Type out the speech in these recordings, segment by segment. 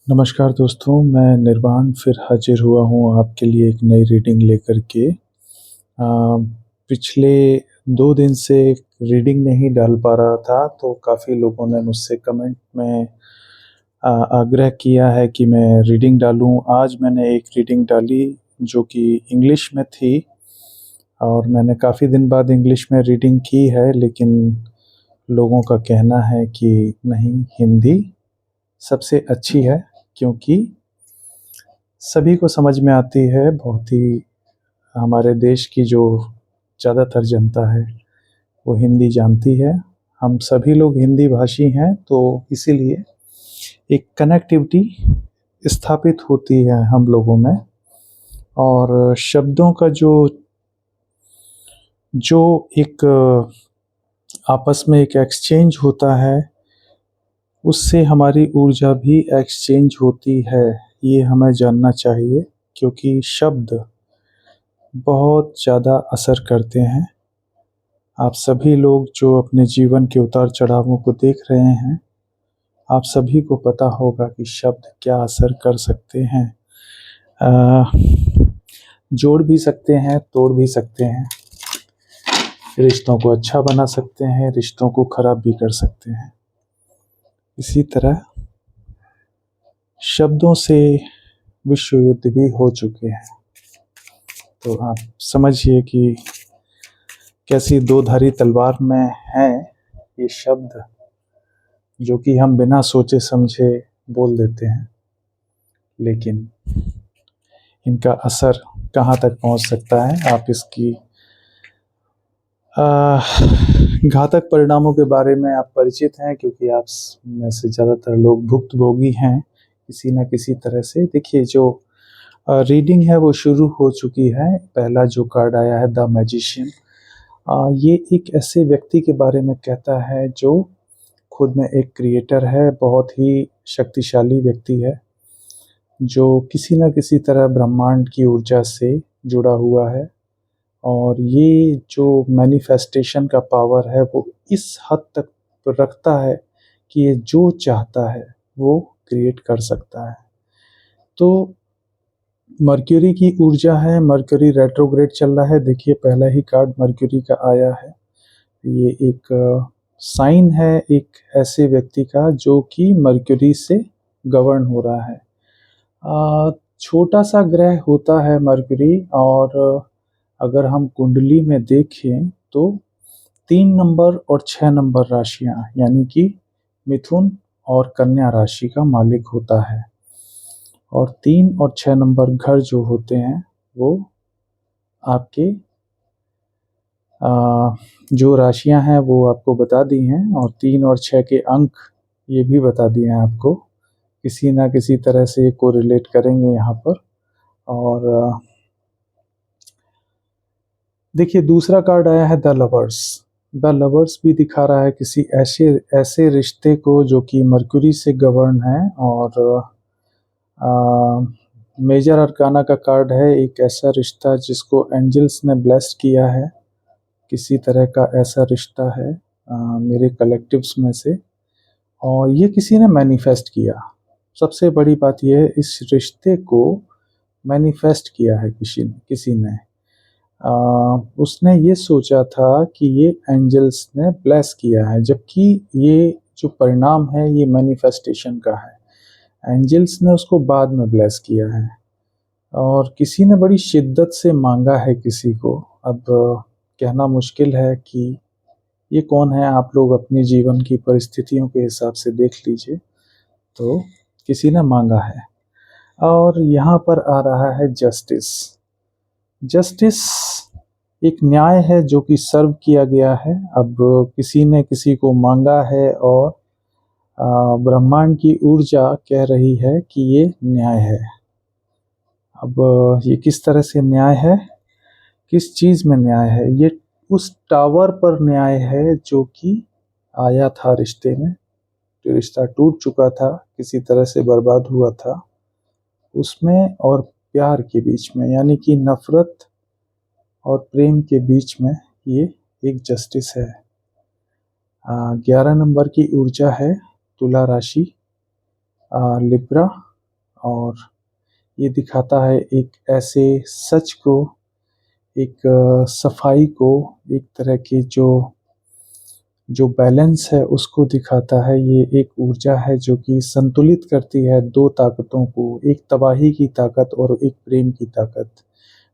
नमस्कार दोस्तों, मैं निर्वाण फिर हाज़िर हुआ हूँ आपके लिए एक नई रीडिंग लेकर के। पिछले 2 दिन से रीडिंग नहीं डाल पा रहा था, तो काफ़ी लोगों ने मुझसे कमेंट में आग्रह किया है कि मैं रीडिंग डालूँ। आज मैंने एक रीडिंग डाली जो कि इंग्लिश में थी और मैंने काफ़ी दिन बाद इंग्लिश में रीडिंग की है, लेकिन लोगों का कहना है कि नहीं, हिंदी सबसे अच्छी है क्योंकि सभी को समझ में आती है। बहुत ही हमारे देश की जो ज़्यादातर जनता है वो हिंदी जानती है। हम सभी लोग हिंदी भाषी हैं, तो इसीलिए एक कनेक्टिविटी स्थापित होती है हम लोगों में। और शब्दों का जो जो एक आपस में एक एक्सचेंज होता है, उससे हमारी ऊर्जा भी एक्सचेंज होती है। ये हमें जानना चाहिए क्योंकि शब्द बहुत ज़्यादा असर करते हैं। आप सभी लोग जो अपने जीवन के उतार-चढ़ावों को देख रहे हैं, आप सभी को पता होगा कि शब्द क्या असर कर सकते हैं। अ, जोड़ भी सकते हैं, तोड़ भी सकते हैं। रिश्तों को अच्छा बना सकते हैं, रिश्तों को खराब भी कर सकते हैं। इसी तरह शब्दों से विश्व युद्ध भी हो चुके हैं। तो आप समझिए कि कैसी दो-धारी तलवार में हैं ये शब्द, जो कि हम बिना सोचे समझे बोल देते हैं, लेकिन इनका असर कहाँ तक पहुँच सकता है, आप इसकी घातक परिणामों के बारे में आप परिचित हैं, क्योंकि आप में से ज़्यादातर लोग भुक्तभोगी हैं किसी न किसी तरह से। देखिए, जो रीडिंग है वो शुरू हो चुकी है। पहला जो कार्ड आया है द मैजिशियन, ये एक ऐसे व्यक्ति के बारे में कहता है जो खुद में एक क्रिएटर है, बहुत ही शक्तिशाली व्यक्ति है, जो किसी न किसी तरह ब्रह्मांड की ऊर्जा से जुड़ा हुआ है। और ये जो मैनिफेस्टेशन का पावर है वो इस हद तक रखता है कि ये जो चाहता है वो क्रिएट कर सकता है। तो मर्क्यूरी की ऊर्जा है, मर्क्यूरी रेट्रोग्रेड चल रहा है। देखिए, पहला ही कार्ड मर्क्यूरी का आया है। ये एक साइन है एक ऐसे व्यक्ति का जो कि मर्क्यूरी से गवर्न हो रहा है। छोटा सा ग्रह होता है मर्क्यूरी, और अगर हम कुंडली में देखें तो 3 नंबर और 6 नंबर राशियां, यानी कि मिथुन और कन्या राशि का मालिक होता है। और 3 और 6 नंबर घर जो होते हैं वो आपके जो राशियां हैं वो आपको बता दी हैं, और 3 और 6 के अंक ये भी बता दिए हैं आपको। किसी ना किसी तरह से कोरिलेट करेंगे यहाँ पर। और देखिए, दूसरा कार्ड आया है द लवर्स। द लवर्स भी दिखा रहा है किसी ऐसे ऐसे रिश्ते को जो कि मर्क्यूरी से गवर्न है। और मेजर अरकाना का कार्ड है, एक ऐसा रिश्ता जिसको एंजल्स ने ब्लेस्ड किया है। किसी तरह का ऐसा रिश्ता है मेरे कलेक्टिव्स में से, और ये किसी ने मैनिफेस्ट किया। सबसे बड़ी बात यह है, इस रिश्ते को मैनिफेस्ट किया है किसी ने। उसने ये सोचा था कि ये एंजल्स ने ब्लेस किया है, जबकि ये जो परिणाम है ये मैनिफेस्टेशन का है। एंजल्स ने उसको बाद में ब्लेस किया है, और किसी ने बड़ी शिद्दत से मांगा है किसी को। अब कहना मुश्किल है कि ये कौन है, आप लोग अपने जीवन की परिस्थितियों के हिसाब से देख लीजिए। तो किसी ने मांगा है, और यहाँ पर आ रहा है जस्टिस। जस्टिस एक न्याय है जो कि सर्व किया गया है। अब किसी ने किसी को मांगा है, और ब्रह्मांड की ऊर्जा कह रही है कि ये न्याय है। अब ये किस तरह से न्याय है, किस चीज़ में न्याय है? ये उस टावर पर न्याय है जो कि आया था रिश्ते में, जो रिश्ता टूट चुका था, किसी तरह से बर्बाद हुआ था, उसमें और प्यार के बीच में, यानी कि नफ़रत और प्रेम के बीच में ये एक जस्टिस है। 11 नंबर की ऊर्जा है तुला राशि, लिब्रा, और ये दिखाता है एक ऐसे सच को, एक सफाई को, एक तरह की जो बैलेंस है उसको दिखाता है। ये एक ऊर्जा है जो कि संतुलित करती है दो ताकतों को, एक तबाही की ताकत और एक प्रेम की ताकत।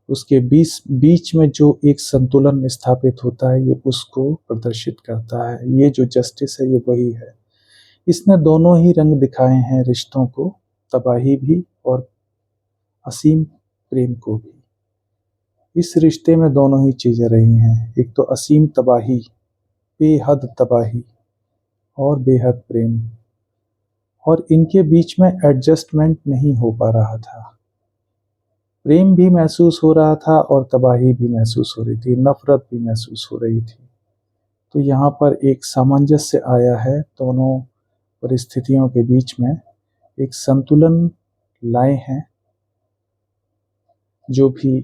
उसके बीच बीच में जो एक संतुलन स्थापित होता है, ये उसको प्रदर्शित करता है। ये जो जस्टिस है ये वही है। इसने दोनों ही रंग दिखाए हैं रिश्तों को, तबाही भी और असीम प्रेम को भी। इस रिश्ते में दोनों ही चीजें रही हैं, एक तो असीम तबाही, बेहद तबाही और बेहद प्रेम, और इनके बीच में एडजस्टमेंट नहीं हो पा रहा था। प्रेम भी महसूस हो रहा था और तबाही भी महसूस हो रही थी, नफरत भी महसूस हो रही थी। तो यहाँ पर एक सामंजस्य आया है, दोनों परिस्थितियों के बीच में एक संतुलन लाए हैं। जो भी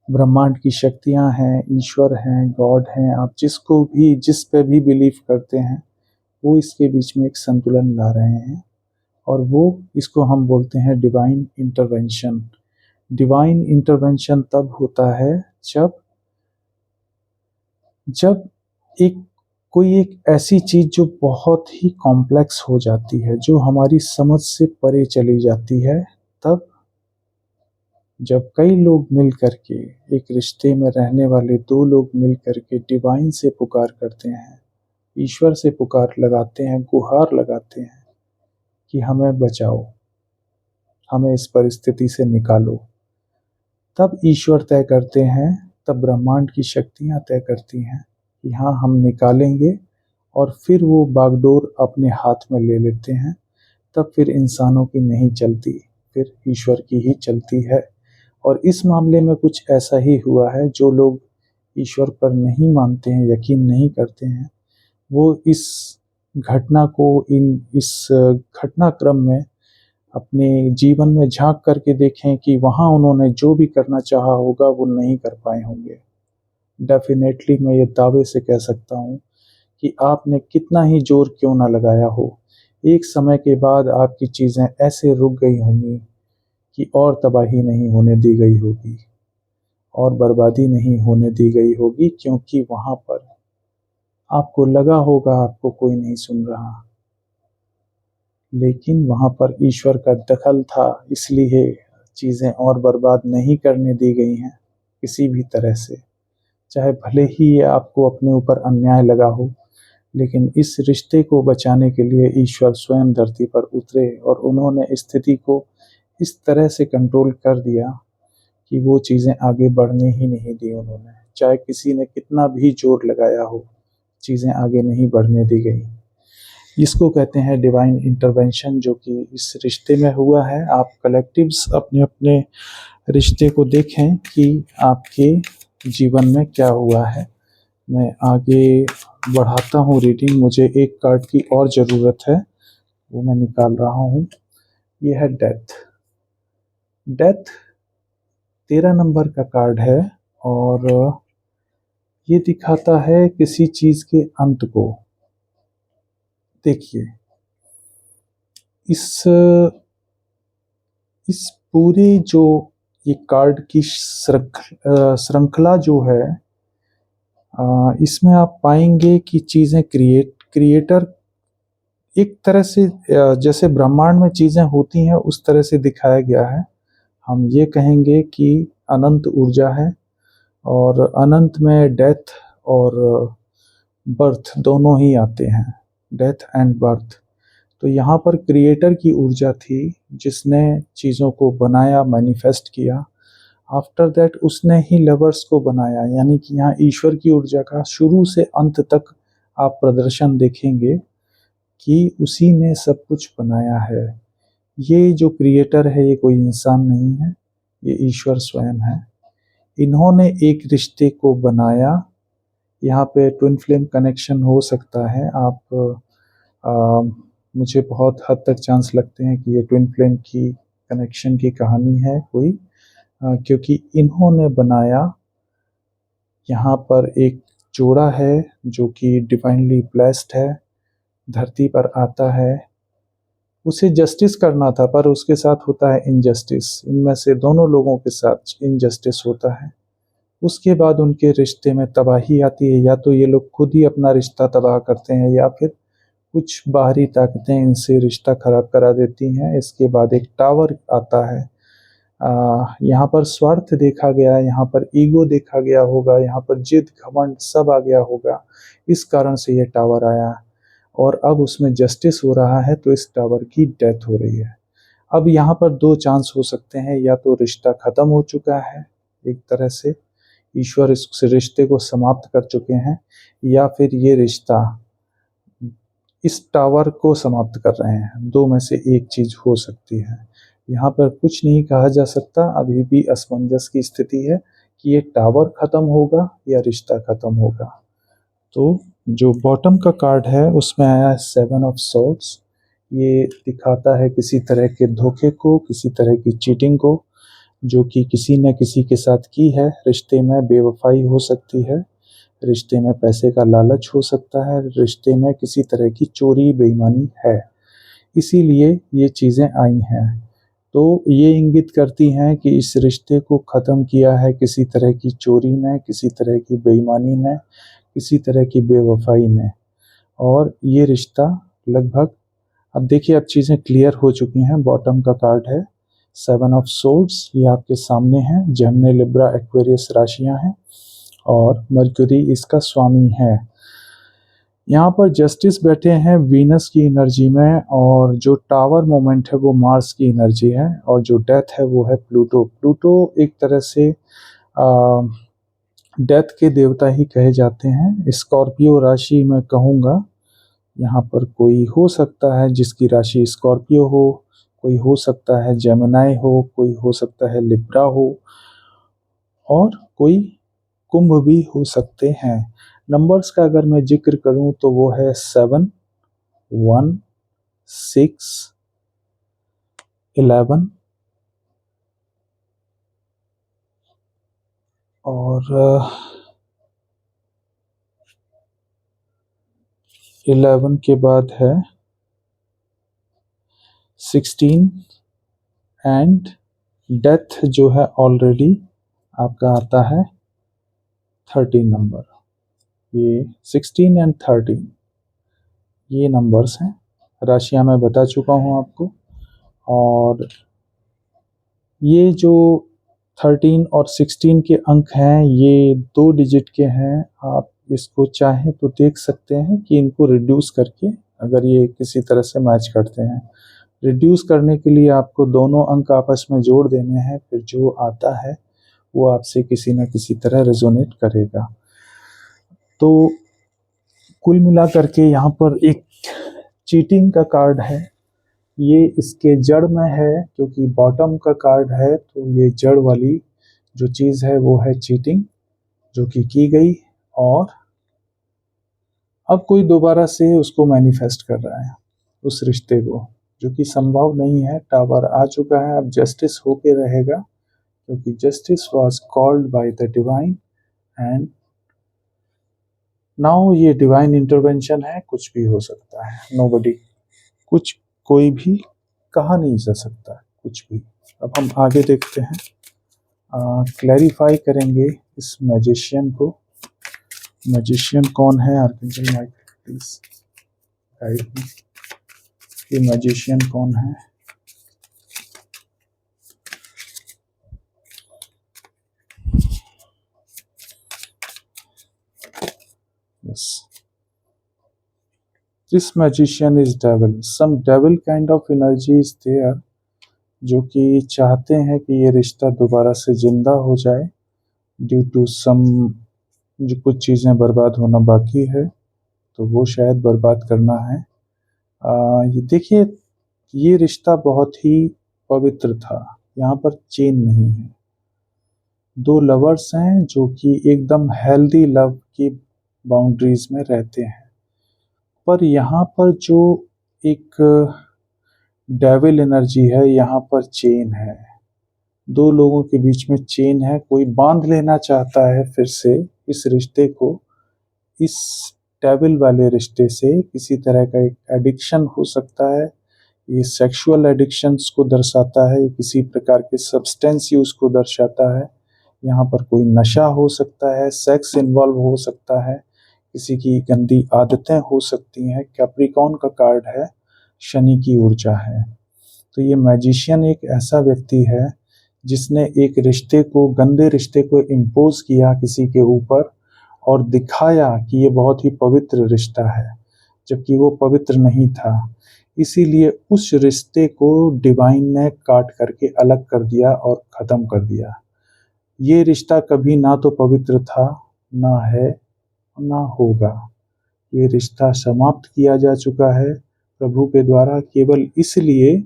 ब्रह्मांड की शक्तियाँ हैं, ईश्वर हैं, गॉड हैं, आप जिसको भी जिस पे भी बिलीव करते हैं, वो इसके बीच में एक संतुलन ला रहे हैं। और वो इसको हम बोलते हैं डिवाइन इंटरवेंशन। डिवाइन इंटरवेंशन तब होता है जब जब एक कोई एक ऐसी चीज जो बहुत ही कॉम्प्लेक्स हो जाती है, जो हमारी समझ से परे चली जाती है, तब जब कई लोग मिल करके, एक रिश्ते में रहने वाले दो लोग मिल करके डिवाइन से पुकार करते हैं, ईश्वर से पुकार लगाते हैं, गुहार लगाते हैं कि हमें बचाओ, हमें इस परिस्थिति से निकालो, तब ईश्वर तय करते हैं, तब ब्रह्मांड की शक्तियां तय करती हैं कि हाँ हम निकालेंगे, और फिर वो बागडोर अपने हाथ में ले लेते हैं। तब फिर इंसानों की नहीं चलती, फिर ईश्वर की ही चलती है। और इस मामले में कुछ ऐसा ही हुआ है। जो लोग ईश्वर पर नहीं मानते हैं, यकीन नहीं करते हैं, वो इस घटना को, इस घटनाक्रम में अपने जीवन में झांक करके देखें कि वहाँ उन्होंने जो भी करना चाहा होगा वो नहीं कर पाए होंगे। डेफिनेटली मैं ये दावे से कह सकता हूँ कि आपने कितना ही जोर क्यों ना लगाया हो, एक समय के बाद आपकी चीज़ें ऐसे रुक गई होंगी कि और तबाही नहीं होने दी गई होगी, और बर्बादी नहीं होने दी गई होगी, क्योंकि वहाँ पर आपको लगा होगा आपको कोई नहीं सुन रहा, लेकिन वहाँ पर ईश्वर का दखल था, इसलिए चीज़ें और बर्बाद नहीं करने दी गई हैं किसी भी तरह से। चाहे भले ही ये आपको अपने ऊपर अन्याय लगा हो, लेकिन इस रिश्ते को बचाने के लिए ईश्वर स्वयं धरती पर उतरे और उन्होंने स्थिति को इस तरह से कंट्रोल कर दिया कि वो चीज़ें आगे बढ़ने ही नहीं दी उन्होंने। चाहे किसी ने कितना भी जोर लगाया हो, चीज़ें आगे नहीं बढ़ने दी गई। इसको कहते हैं डिवाइन इंटरवेंशन, जो कि इस रिश्ते में हुआ है। आप कलेक्टिव्स अपने अपने रिश्ते को देखें कि आपके जीवन में क्या हुआ है। मैं आगे बढ़ाता हूँ रीडिंग। मुझे एक कार्ड की और ज़रूरत है, वो मैं निकाल रहा हूँ। ये है डेथ। डेथ 13 नंबर का कार्ड है, और ये दिखाता है किसी चीज़ के अंत को। देखिए, इस इस पूरी जो ये कार्ड की श्रृंखला जो है, इसमें आप पाएंगे कि चीज़ें क्रिएटर एक तरह से, जैसे ब्रह्मांड में चीज़ें होती हैं उस तरह से दिखाया गया है। हम ये कहेंगे कि अनंत ऊर्जा है, और अनंत में डेथ और बर्थ दोनों ही आते हैं, डेथ एंड बर्थ। तो यहाँ पर क्रिएटर की ऊर्जा थी जिसने चीज़ों को बनाया, मैनिफेस्ट किया। आफ्टर दैट उसने ही लवर्स को बनाया, यानी कि यहाँ ईश्वर की ऊर्जा का शुरू से अंत तक आप प्रदर्शन देखेंगे कि उसी ने सब कुछ बनाया है। ये जो क्रिएटर है ये कोई इंसान नहीं है, ये ईश्वर स्वयं है। इन्होंने एक रिश्ते को बनाया। यहाँ पे ट्विन फ्लेम कनेक्शन हो सकता है। आप आ, मुझे बहुत हद तक चांस लगते हैं कि ये ट्विन फ्लेम की कनेक्शन की कहानी है कोई, क्योंकि इन्होंने बनाया। यहाँ पर एक जोड़ा है जो कि डिवाइनली ब्लेस्ड है, धरती पर आता है, उसे जस्टिस करना था पर उसके साथ होता है इनजस्टिस। इनमें से दोनों लोगों के साथ इनजस्टिस होता है। उसके बाद उनके रिश्ते में तबाही आती है। या तो ये लोग खुद ही अपना रिश्ता तबाह करते हैं या फिर कुछ बाहरी ताकतें इनसे रिश्ता खराब करा देती हैं। इसके बाद एक टावर आता है। यहाँ पर स्वार्थ देखा गया, यहाँ पर ईगो देखा गया होगा, यहाँ पर जिद घमंड सब आ गया होगा। इस कारण से ये टावर आया और अब उसमें जस्टिस हो रहा है तो इस टावर की डेथ हो रही है। अब यहाँ पर दो चांस हो सकते हैं, या तो रिश्ता खत्म हो चुका है एक तरह से, ईश्वर इस रिश्ते को समाप्त कर चुके हैं, या फिर ये रिश्ता इस टावर को समाप्त कर रहे हैं। दो में से एक चीज हो सकती है। यहाँ पर कुछ नहीं कहा जा सकता, अभी भी असमंजस की स्थिति है कि ये टावर खत्म होगा या रिश्ता खत्म होगा। तो जो बॉटम का कार्ड है उसमें आया है 7 ऑफ सोर्ड्स। ये दिखाता है किसी तरह के धोखे को, किसी तरह की चीटिंग को जो कि किसी न किसी के साथ की है। रिश्ते में बेवफाई हो सकती है, रिश्ते में पैसे का लालच हो सकता है, रिश्ते में किसी तरह की चोरी बेईमानी है, इसीलिए ये चीज़ें आई हैं। तो ये इंगित करती हैं कि इस रिश्ते को ख़त्म किया है किसी तरह की चोरी ने, किसी तरह की बेईमानी ने, किसी तरह की बेवफाई ने। और ये रिश्ता लगभग, अब देखिए अब चीज़ें क्लियर हो चुकी हैं। बॉटम का कार्ड है 7 ऑफ सोर्ड्स, ये आपके सामने है। जेमिनी, लिब्रा, एक्वेरियस राशियां हैं और मर्क्यूरी इसका स्वामी है। यहाँ पर जस्टिस बैठे हैं वीनस की एनर्जी में, और जो टावर मोमेंट है वो मार्स की एनर्जी है, और जो डेथ है वो है प्लूटो। प्लूटो एक तरह से डेथ के देवता ही कहे जाते हैं। स्कॉर्पियो राशि में कहूँगा, यहाँ पर कोई हो सकता है जिसकी राशि स्कॉर्पियो हो, कोई हो सकता है जेमिनाई हो, कोई हो सकता है लिब्रा हो, और कोई कुंभ भी हो सकते हैं। नंबर्स का अगर मैं जिक्र करूं तो वो है 7, 1, 6, 11 और 11 के बाद है 16 एंड डेथ जो है ऑलरेडी आपका आता है 13 नंबर। ये 16 एंड 13 ये नंबर्स हैं। राशियां मैं बता चुका हूं आपको, और ये जो 13 और 16 के अंक हैं ये 2 डिजिट के हैं। आप इसको चाहें तो देख सकते हैं कि इनको रिड्यूस करके अगर ये किसी तरह से मैच करते हैं। रिड्यूस करने के लिए आपको दोनों अंक आपस में जोड़ देने हैं, फिर जो आता है वो आपसे किसी न किसी तरह रेजोनेट करेगा। तो कुल मिलाकर के यहाँ पर एक चीटिंग का कार्ड है। ये इसके जड़ में है, क्योंकि बॉटम का कार्ड है तो ये जड़ वाली जो चीज़ है वो है चीटिंग जो कि की गई, और अब कोई दोबारा से उसको मैनिफेस्ट कर रहा है उस रिश्ते को, जो कि संभव नहीं है। टावर आ चुका है, अब जस्टिस होके रहेगा, क्योंकि justice was called by the divine and now ये डिवाइन इंटरवेंशन है। कुछ भी हो सकता है, नोबडी, कुछ कोई भी कहा नहीं जा सकता कुछ भी। अब हम आगे देखते हैं, क्लैरिफाई करेंगे इस मैजिशियन को। मैजिशियन कौन है? Archangel Michael please guide me, ये मैजिशियन कौन है? Yes, this magician is devil. Some devil kind of energy is there, जो कि चाहते हैं कि ये रिश्ता दोबारा से जिंदा हो जाए ड्यू टू सम, जो कुछ चीज़ें बर्बाद होना बाकी है तो वो शायद बर्बाद करना है। ये देखिए, ये रिश्ता बहुत ही पवित्र था, यहाँ पर चेन नहीं है। दो लवर्स हैं जो कि एकदम हेल्दी लव की बाउंड्रीज में रहते हैं, पर यहाँ पर जो एक डेविल एनर्जी है, यहाँ पर चेन है। दो लोगों के बीच में चेन है, कोई बांध लेना चाहता है फिर से इस रिश्ते को। इस डेविल वाले रिश्ते से किसी तरह का एक एडिक्शन हो सकता है, ये सेक्सुअल एडिक्शंस को दर्शाता है, किसी प्रकार के सब्सटेंस यूज को दर्शाता है। यहाँ पर कोई नशा हो सकता है, सेक्स इन्वॉल्व हो सकता है, किसी की गंदी आदतें हो सकती हैं। कैप्रिकॉर्न का कार्ड है, शनि की ऊर्जा है। तो ये मैजिशियन एक ऐसा व्यक्ति है जिसने एक रिश्ते को, गंदे रिश्ते को इम्पोज किया किसी के ऊपर और दिखाया कि ये बहुत ही पवित्र रिश्ता है, जबकि वो पवित्र नहीं था। इसीलिए उस रिश्ते को डिवाइन ने काट करके अलग कर दिया और ख़त्म कर दिया। ये रिश्ता कभी ना तो पवित्र था, ना है, ना होगा। ये रिश्ता समाप्त किया जा चुका है प्रभु के द्वारा, केवल इसलिए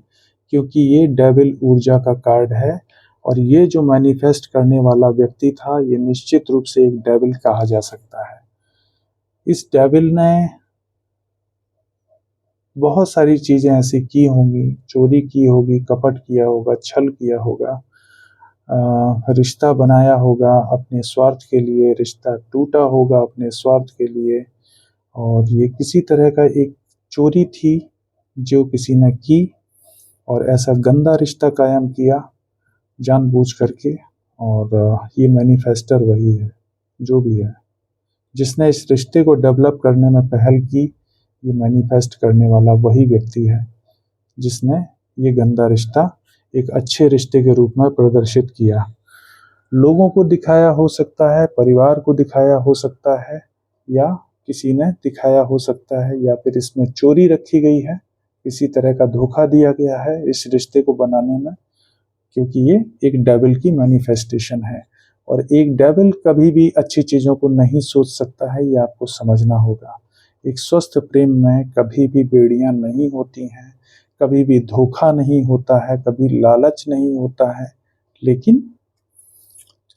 क्योंकि ये डेविल ऊर्जा का कार्ड है। और ये जो मैनिफेस्ट करने वाला व्यक्ति था, ये निश्चित रूप से एक डेविल कहा जा सकता है। इस डेविल ने बहुत सारी चीज़ें ऐसी की होंगी, चोरी की होगी, कपट किया होगा, छल किया होगा, रिश्ता बनाया होगा अपने स्वार्थ के लिए, रिश्ता टूटा होगा अपने स्वार्थ के लिए। और ये किसी तरह का एक चोरी थी जो किसी ने की, और ऐसा गंदा रिश्ता कायम किया जानबूझ करके। और ये मैनिफेस्टर वही है, जो भी है, जिसने इस रिश्ते को डेवलप करने में पहल की। ये मैनिफेस्ट करने वाला वही व्यक्ति है जिसने ये गंदा रिश्ता एक अच्छे रिश्ते के रूप में प्रदर्शित किया। लोगों को दिखाया हो सकता है, परिवार को दिखाया हो सकता है, या किसी ने दिखाया हो सकता है, या फिर इसमें चोरी रखी गई है, किसी तरह का धोखा दिया गया है इस रिश्ते को बनाने में, क्योंकि ये एक डेविल की मैनिफेस्टेशन है। और एक डेविल कभी भी अच्छी चीज़ों को नहीं सोच सकता है, ये आपको समझना होगा। एक स्वस्थ प्रेम में कभी भी बेड़ियां नहीं होती हैं, कभी भी धोखा नहीं होता है, कभी लालच नहीं होता है। लेकिन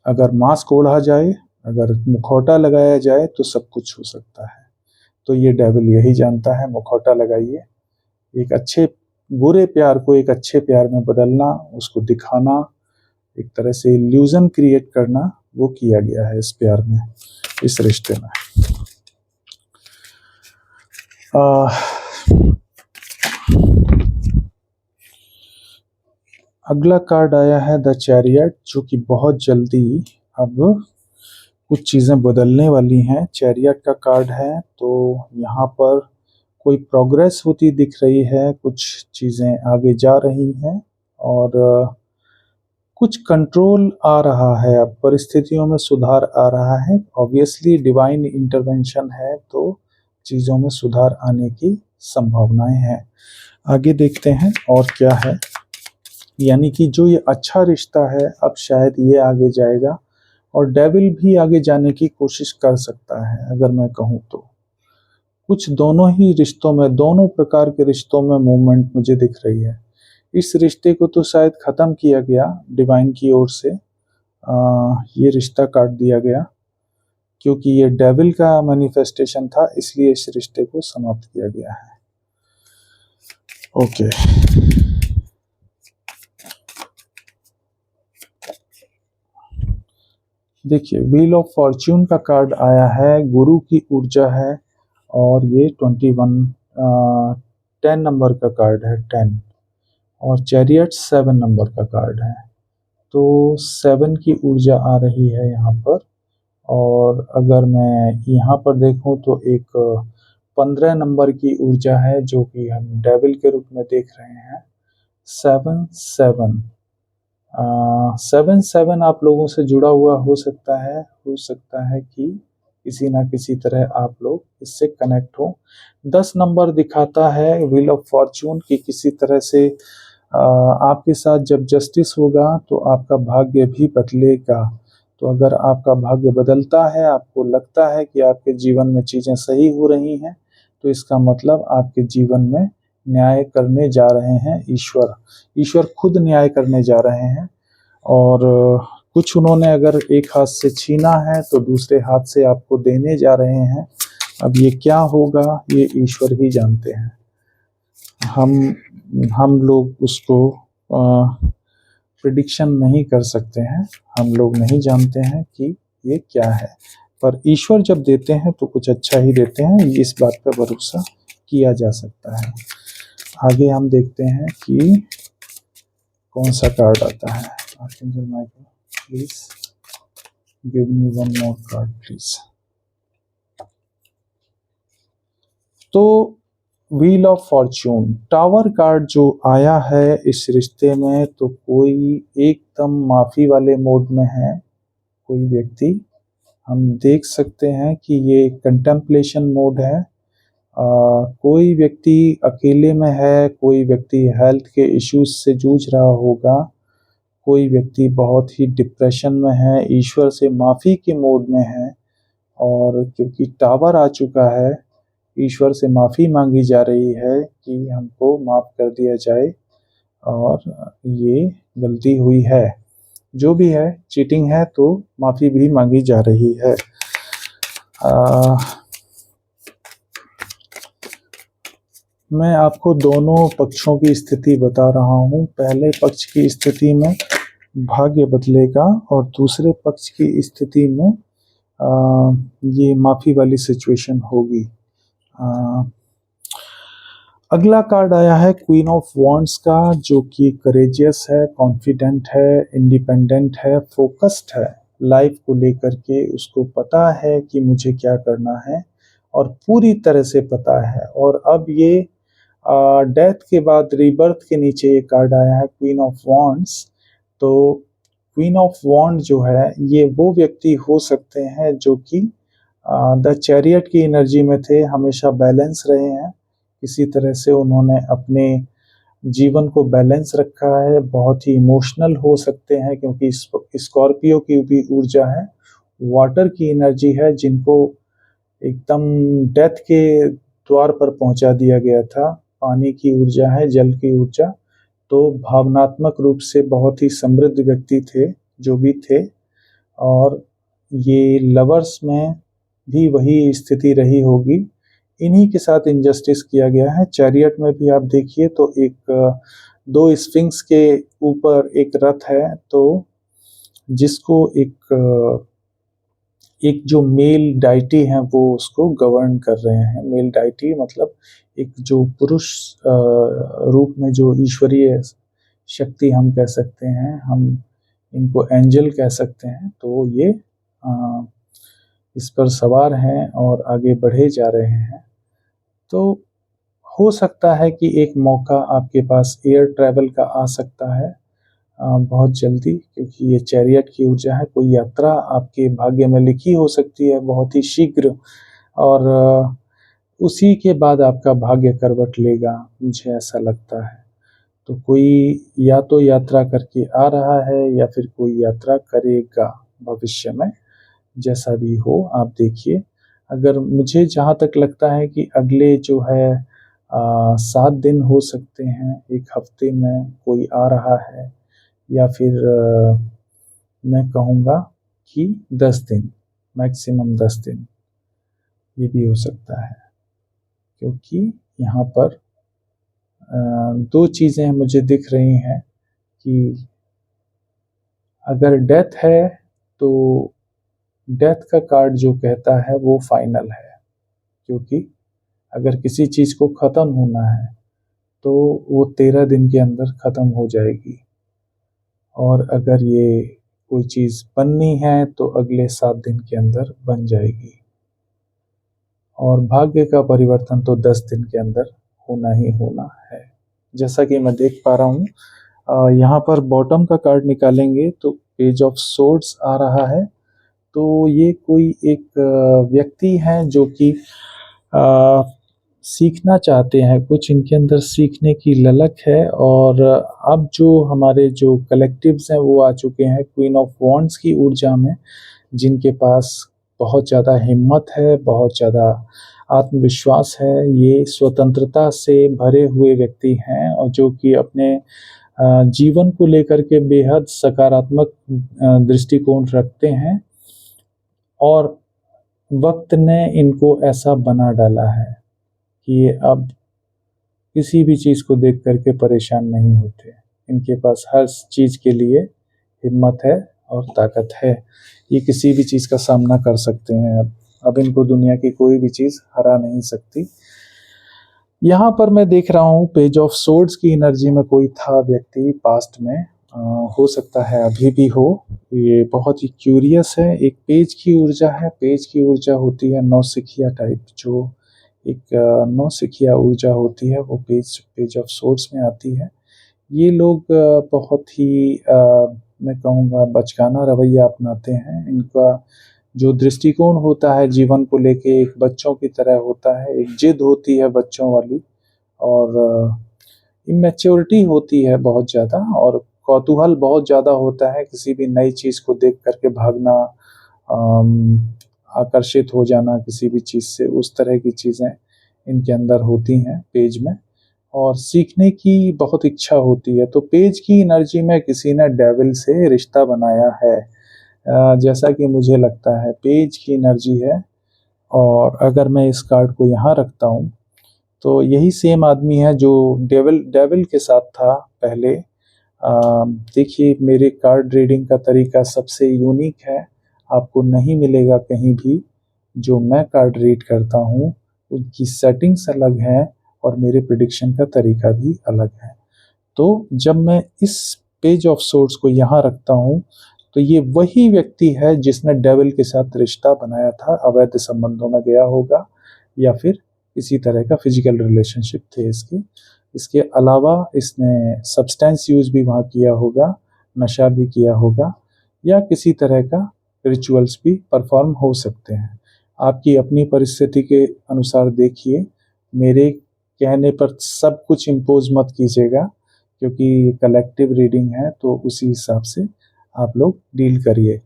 अगर मास्क ओढ़ा जाए, अगर मुखौटा लगाया जाए, तो सब कुछ हो सकता है। तो ये डेविल यही जानता है, मुखौटा लगाइए, एक अच्छे बुरे प्यार को एक अच्छे प्यार में बदलना, उसको दिखाना, एक तरह से इल्यूजन क्रिएट करना, वो किया गया है इस प्यार में, इस रिश्ते में। अगला कार्ड आया है द चैरियट, जो कि बहुत जल्दी अब कुछ चीज़ें बदलने वाली हैं। चैरियट का कार्ड है, तो यहाँ पर कोई प्रोग्रेस होती दिख रही है, कुछ चीज़ें आगे जा रही हैं, और कुछ कंट्रोल आ रहा है, अब परिस्थितियों में सुधार आ रहा है। ऑब्वियसली डिवाइन इंटरवेंशन है, तो चीज़ों में सुधार आने की संभावनाएं हैं। आगे देखते हैं और क्या है। यानी कि जो ये अच्छा रिश्ता है, अब शायद ये आगे जाएगा, और डेविल भी आगे जाने की कोशिश कर सकता है, अगर मैं कहूँ तो। कुछ दोनों ही रिश्तों में, दोनों प्रकार के रिश्तों में मूवमेंट मुझे दिख रही है। इस रिश्ते को तो शायद ख़त्म किया गया डिवाइन की ओर से, ये रिश्ता काट दिया गया, क्योंकि ये डेविल का मैनिफेस्टेशन था, इसलिए इस रिश्ते को समाप्त किया गया है। ओके, देखिए व्हील ऑफ फॉर्च्यून का कार्ड आया है, गुरु की ऊर्जा है, और ये 10 नंबर का कार्ड है, 10। और चैरियट 7 नंबर का कार्ड है, तो 7 की ऊर्जा आ रही है यहाँ पर। और अगर मैं यहाँ पर देखूँ तो एक 15 नंबर की ऊर्जा है, जो कि हम डेविल के रूप में देख रहे हैं। 7-7 7-7 आप लोगों से जुड़ा हुआ हो सकता है कि किसी ना किसी तरह आप लोग इससे कनेक्ट हो। 10 नंबर दिखाता है व्हील ऑफ फॉर्च्यून की, किसी तरह से आपके साथ जब जस्टिस होगा तो आपका भाग्य भी बदलेगा। तो अगर आपका भाग्य बदलता है, आपको लगता है कि आपके जीवन में चीज़ें सही हो रही हैं, तो इसका मतलब आपके जीवन में न्याय करने जा रहे हैं ईश्वर खुद न्याय करने जा रहे हैं। और कुछ उन्होंने अगर एक हाथ से छीना है, तो दूसरे हाथ से आपको देने जा रहे हैं। अब ये क्या होगा, ये ईश्वर ही जानते हैं। हम लोग उसको प्रिडिक्शन नहीं कर सकते हैं, हम लोग नहीं जानते हैं कि ये क्या है। पर ईश्वर जब देते हैं तो कुछ अच्छा ही देते हैं, इस बात पर भरोसा किया जा सकता है। आगे हम देखते हैं कि कौन सा कार्ड आता है। Archangel Michael, please give me one more card please. तो wheel of fortune, tower card जो आया है इस रिश्ते में, तो कोई एकदम माफी वाले मोड में है कोई व्यक्ति। हम देख सकते हैं कि ये कंटेम्पलेशन मोड है। कोई व्यक्ति अकेले में है, कोई व्यक्ति हेल्थ के इश्यूज से जूझ रहा होगा, कोई व्यक्ति बहुत ही डिप्रेशन में है, ईश्वर से माफ़ी के मोड में है। और क्योंकि टावर आ चुका है, ईश्वर से माफ़ी मांगी जा रही है कि हमको माफ़ कर दिया जाए और ये गलती हुई है, जो भी है चीटिंग है, तो माफ़ी भी मांगी जा रही है। मैं आपको दोनों पक्षों की स्थिति बता रहा हूँ। पहले पक्ष की स्थिति में भाग्य बदलेगा और दूसरे पक्ष की स्थिति में ये माफ़ी वाली सिचुएशन होगी। अगला कार्ड आया है क्वीन ऑफ वॉन्ड्स का, जो कि करेजियस है, कॉन्फिडेंट है, इंडिपेंडेंट है, फोकस्ड है लाइफ को लेकर के। उसको पता है कि मुझे क्या करना है और पूरी तरह से पता है। और अब ये डेथ के बाद रीबर्थ के नीचे ये कार्ड आया है क्वीन ऑफ वॉन्ड्स। तो क्वीन ऑफ वॉन्ड जो है, ये वो व्यक्ति हो सकते हैं जो कि द चैरियट की एनर्जी में थे, हमेशा बैलेंस रहे हैं, किसी तरह से उन्होंने अपने जीवन को बैलेंस रखा है। बहुत ही इमोशनल हो सकते हैं क्योंकि स्कॉर्पियो की भी ऊर्जा है, वाटर की एनर्जी है, जिनको एकदम डेथ के द्वार पर पहुंचा दिया गया था। पानी की ऊर्जा है, जल की ऊर्जा। तो भावनात्मक रूप से बहुत ही समृद्ध व्यक्ति थे जो भी थे। और ये लवर्स में भी वही स्थिति रही होगी। इन्हीं के साथ इंजस्टिस किया गया है। चैरियट में भी आप देखिए तो एक दो स्फिंक्स के ऊपर एक रथ है, तो जिसको एक जो मेल डाइटी हैं वो उसको गवर्न कर रहे हैं। मेल डाइटी मतलब एक जो पुरुष रूप में जो ईश्वरीय शक्ति हम कह सकते हैं, हम इनको एंजल कह सकते हैं। तो ये इस पर सवार हैं और आगे बढ़े जा रहे हैं। तो हो सकता है कि एक मौका आपके पास एयर ट्रैवल का आ सकता है बहुत जल्दी, क्योंकि ये चैरियट की ऊर्जा है। कोई यात्रा आपके भाग्य में लिखी हो सकती है बहुत ही शीघ्र, और उसी के बाद आपका भाग्य करवट लेगा, मुझे ऐसा लगता है। तो कोई या तो यात्रा करके आ रहा है या फिर कोई यात्रा करेगा भविष्य में, जैसा भी हो आप देखिए। अगर मुझे जहाँ तक लगता है कि अगले जो है 7 दिन हो सकते हैं, एक हफ्ते में कोई आ रहा है, या फिर मैं कहूँगा कि 10 दिन, मैक्सिमम 10 दिन ये भी हो सकता है। क्योंकि यहाँ पर दो चीज़ें मुझे दिख रही हैं कि अगर डेथ है तो डेथ का कार्ड जो कहता है वो फाइनल है, क्योंकि अगर किसी चीज़ को ख़त्म होना है तो वो 13 दिन के अंदर ख़त्म हो जाएगी, और अगर ये कोई चीज़ बननी है तो अगले 7 दिन के अंदर बन जाएगी। और भाग्य का परिवर्तन तो 10 दिन के अंदर होना ही होना है। जैसा कि मैं देख पा रहा हूँ, यहाँ पर बॉटम का कार्ड निकालेंगे तो पेज ऑफ सोर्ड्स आ रहा है। तो ये कोई एक व्यक्ति हैं जो कि सीखना चाहते हैं, कुछ इनके अंदर सीखने की ललक है। और अब जो हमारे जो कलेक्टिव्स हैं वो आ चुके हैं क्वीन ऑफ वॉन्ड्स की ऊर्जा में, जिनके पास बहुत ज़्यादा हिम्मत है, बहुत ज़्यादा आत्मविश्वास है। ये स्वतंत्रता से भरे हुए व्यक्ति हैं और जो कि अपने जीवन को लेकर के बेहद सकारात्मक दृष्टिकोण रखते हैं। और वक्त ने इनको ऐसा बना डाला है कि ये अब किसी भी चीज़ को देख करके परेशान नहीं होते। इनके पास हर चीज़ के लिए हिम्मत है और ताकत है। ये किसी भी चीज़ का सामना कर सकते हैं। अब इनको दुनिया की कोई भी चीज़ हरा नहीं सकती। यहाँ पर मैं देख रहा हूँ पेज ऑफ सोर्ड्स की एनर्जी में कोई था व्यक्ति पास्ट में, हो सकता है अभी भी हो। ये बहुत ही क्यूरियस है। एक पेज की ऊर्जा है, पेज की ऊर्जा होती है नौसिखिया टाइप, जो एक नौसिखिया ऊर्जा होती है वो पेज पेज ऑफ सोर्ड्स में आती है। ये लोग बहुत ही मैं कहूँगा बचकाना रवैया अपनाते हैं। इनका जो दृष्टिकोण होता है जीवन को लेके एक बच्चों की तरह होता है, एक जिद होती है बच्चों वाली, और इमेच्योरिटी होती है बहुत ज़्यादा, और कौतूहल बहुत ज़्यादा होता है किसी भी नई चीज़ को देख करके भागना, अम, आकर्षित हो जाना किसी भी चीज़ से, उस तरह की चीज़ें इनके अंदर होती हैं पेज में। और सीखने की बहुत इच्छा होती है। तो पेज की एनर्जी में किसी ने डेविल से रिश्ता बनाया है, जैसा कि मुझे लगता है पेज की एनर्जी है। और अगर मैं इस कार्ड को यहाँ रखता हूँ तो यही सेम आदमी है जो डेविल डेविल के साथ था पहले। देखिए मेरे कार्ड रीडिंग का तरीका सबसे यूनिक है, आपको नहीं मिलेगा कहीं भी। जो मैं कार्ड रीड करता हूँ उनकी सेटिंग्स अलग हैं और मेरे प्रिडिक्शन का तरीका भी अलग है। तो जब मैं इस पेज ऑफ सोर्ड्स को यहाँ रखता हूँ तो ये वही व्यक्ति है जिसने डेविल के साथ रिश्ता बनाया था, अवैध संबंधों में गया होगा या फिर इसी तरह का फिजिकल रिलेशनशिप थे इसके। इसके अलावा इसने सब्सटेंस यूज भी वहाँ किया होगा, नशा भी किया होगा, या किसी तरह का रिचुअल्स भी परफॉर्म हो सकते हैं। आपकी अपनी परिस्थिति के अनुसार देखिए, मेरे कहने पर सब कुछ इम्पोज मत कीजिएगा, क्योंकि कलेक्टिव रीडिंग है तो उसी हिसाब से आप लोग डील करिए।